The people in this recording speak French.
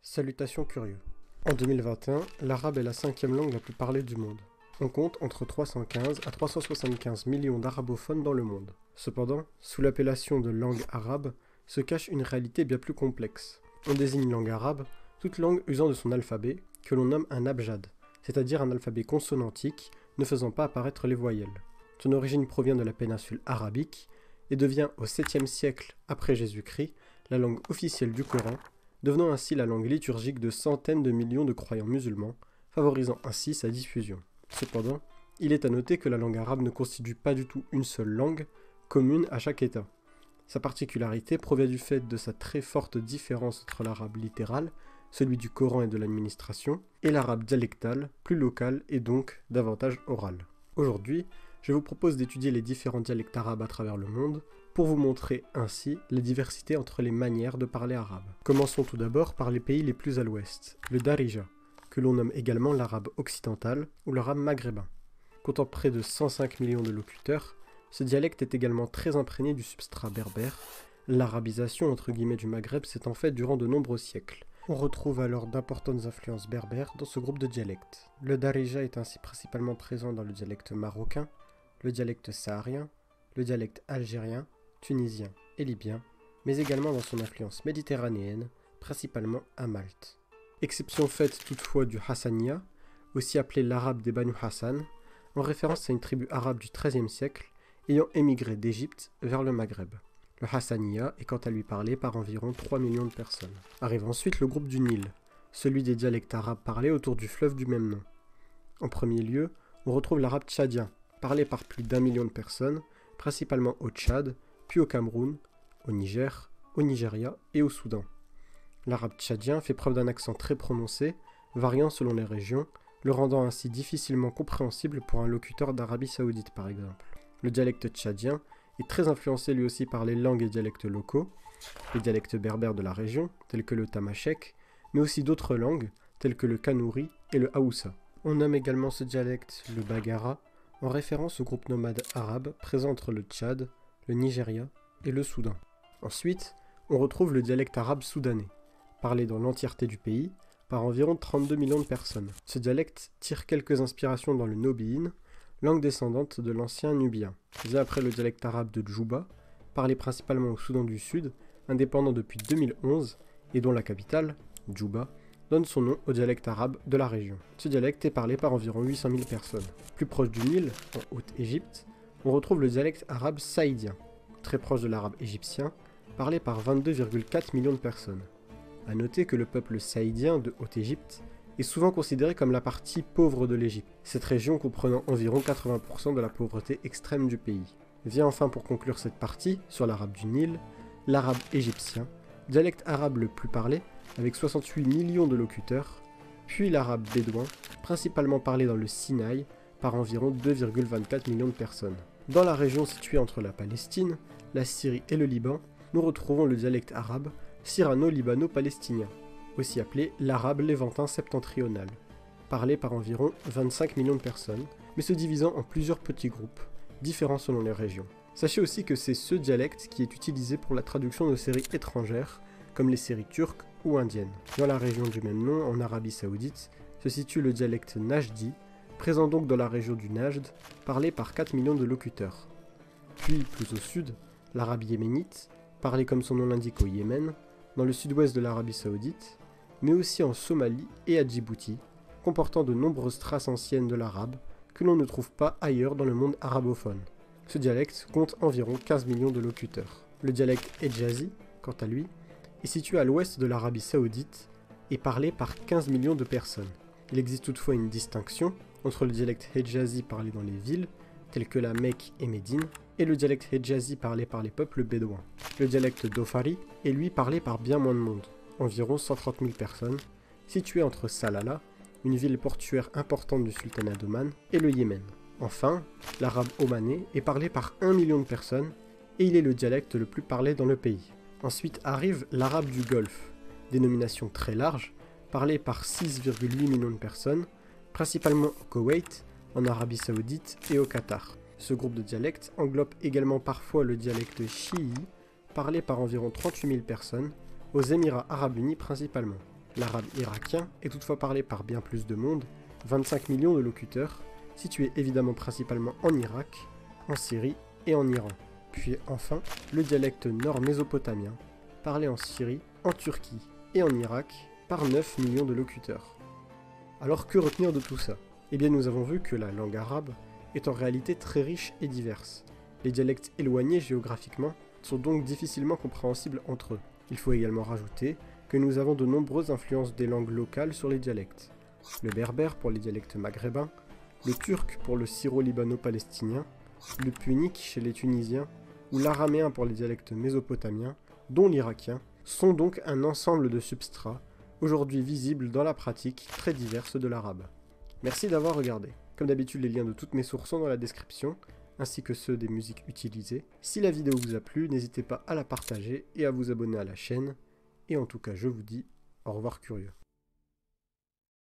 Salutations curieux. En 2021, l'arabe est la 5e langue la plus parlée du monde. On compte entre 315 à 375 millions d'arabophones dans le monde. Cependant, sous l'appellation de langue arabe, se cache une réalité bien plus complexe. On désigne langue arabe toute langue usant de son alphabet, que l'on nomme un abjad, c'est-à-dire un alphabet consonantique ne faisant pas apparaître les voyelles. Son origine provient de la péninsule arabique et devient au 7e siècle après Jésus-Christ la langue officielle du Coran, devenant ainsi la langue liturgique de centaines de millions de croyants musulmans, favorisant ainsi sa diffusion. Cependant, il est à noter que la langue arabe ne constitue pas du tout une seule langue, commune à chaque État. Sa particularité provient du fait de sa très forte différence entre l'arabe littéral, celui du Coran et de l'administration, et l'arabe dialectal, plus local et donc davantage oral. Aujourd'hui, je vous propose d'étudier les différents dialectes arabes à travers le monde, pour vous montrer ainsi les diversités entre les manières de parler arabe. Commençons tout d'abord par les pays les plus à l'ouest, le Darija, que l'on nomme également l'arabe occidental ou l'arabe maghrébin. Comptant près de 105 millions de locuteurs, ce dialecte est également très imprégné du substrat berbère. L'arabisation entre guillemets du Maghreb s'est en fait durant de nombreux siècles. On retrouve alors d'importantes influences berbères dans ce groupe de dialectes. Le Darija est ainsi principalement présent dans le dialecte marocain, le dialecte saharien, le dialecte algérien, tunisien et libyen, mais également dans son influence méditerranéenne, principalement à Malte. Exception faite toutefois du Hassaniya, aussi appelé l'arabe des Banu Hassan, en référence à une tribu arabe du XIIIe siècle ayant émigré d'Égypte vers le Maghreb. Le Hassaniya est quant à lui parlé par environ 3 millions de personnes. Arrive ensuite le groupe du Nil, celui des dialectes arabes parlés autour du fleuve du même nom. En premier lieu, on retrouve l'arabe tchadien, parlé par plus d'1 million de personnes, principalement au Tchad, puis au Cameroun, au Niger, au Nigeria et au Soudan. L'arabe tchadien fait preuve d'un accent très prononcé, variant selon les régions, le rendant ainsi difficilement compréhensible pour un locuteur d'Arabie Saoudite par exemple. Le dialecte tchadien est très influencé lui aussi par les langues et dialectes locaux, les dialectes berbères de la région, tels que le tamashek, mais aussi d'autres langues, telles que le kanouri et le haoussa. On nomme également ce dialecte le bagara, en référence au groupe nomade arabe présent entre le Tchad, le Nigeria et le Soudan. Ensuite, on retrouve le dialecte arabe soudanais, parlé dans l'entièreté du pays par environ 32 millions de personnes. Ce dialecte tire quelques inspirations dans le nobiyyin, langue descendante de l'ancien nubien. Vient après le dialecte arabe de Djouba, parlé principalement au Soudan du Sud, indépendant depuis 2011 et dont la capitale, Djouba, donne son nom au dialecte arabe de la région. Ce dialecte est parlé par environ 800 000 personnes. Plus proche du Nil, en Haute-Égypte, on retrouve le dialecte arabe saïdien, très proche de l'arabe égyptien, parlé par 22,4 millions de personnes. A noter que le peuple saïdien de Haute-Égypte est souvent considéré comme la partie pauvre de l'Égypte, cette région comprenant environ 80% de la pauvreté extrême du pays. Vient enfin pour conclure cette partie, sur l'arabe du Nil, l'arabe égyptien, dialecte arabe le plus parlé, avec 68 millions de locuteurs, puis l'arabe bédouin, principalement parlé dans le Sinaï, par environ 2,24 millions de personnes. Dans la région située entre la Palestine, la Syrie et le Liban, nous retrouvons le dialecte arabe syrano-libano-palestinien, aussi appelé l'arabe léventin septentrional, parlé par environ 25 millions de personnes, mais se divisant en plusieurs petits groupes, différents selon les régions. Sachez aussi que c'est ce dialecte qui est utilisé pour la traduction de séries étrangères, comme les séries turques ou indiennes. Dans la région du même nom, en Arabie Saoudite, se situe le dialecte najdi, présent donc dans la région du Najd, parlé par 4 millions de locuteurs. Puis, plus au sud, l'arabe yéménite, parlé comme son nom l'indique au Yémen, dans le sud-ouest de l'Arabie Saoudite, mais aussi en Somalie et à Djibouti, comportant de nombreuses traces anciennes de l'arabe que l'on ne trouve pas ailleurs dans le monde arabophone. Ce dialecte compte environ 15 millions de locuteurs. Le dialecte hedjazi, quant à lui, est situé à l'ouest de l'Arabie Saoudite et parlé par 15 millions de personnes. Il existe toutefois une distinction entre le dialecte hedjazi parlé dans les villes, telles que la Mecque et Médine, et le dialecte hedjazi parlé par les peuples bédouins. Le dialecte dofari est lui parlé par bien moins de monde, environ 130 000 personnes, situé entre Salalah, une ville portuaire importante du sultanat d'Oman, et le Yémen. Enfin, l'arabe omanais est parlé par 1 million de personnes, et il est le dialecte le plus parlé dans le pays. Ensuite arrive l'arabe du Golfe, dénomination très large, parlé par 6,8 millions de personnes, principalement au Koweït, en Arabie Saoudite et au Qatar. Ce groupe de dialectes englobe également parfois le dialecte chi'i, parlé par environ 38 000 personnes, aux Émirats Arabes Unis principalement. L'arabe irakien est toutefois parlé par bien plus de monde, 25 millions de locuteurs, situés évidemment principalement en Irak, en Syrie et en Iran. Puis enfin, le dialecte nord-mésopotamien, parlé en Syrie, en Turquie et en Irak par 9 millions de locuteurs. Alors que retenir de tout ça? Eh bien nous avons vu que la langue arabe est en réalité très riche et diverse. Les dialectes éloignés géographiquement sont donc difficilement compréhensibles entre eux. Il faut également rajouter que nous avons de nombreuses influences des langues locales sur les dialectes. Le berbère pour les dialectes maghrébins, le turc pour le syro-libano-palestinien, le punique chez les Tunisiens, ou l'araméen pour les dialectes mésopotamiens, dont l'irakien, sont donc un ensemble de substrats, aujourd'hui visibles dans la pratique très diverse de l'arabe. Merci d'avoir regardé. Comme d'habitude, les liens de toutes mes sources sont dans la description, ainsi que ceux des musiques utilisées. Si la vidéo vous a plu, n'hésitez pas à la partager et à vous abonner à la chaîne. Et en tout cas, je vous dis au revoir curieux.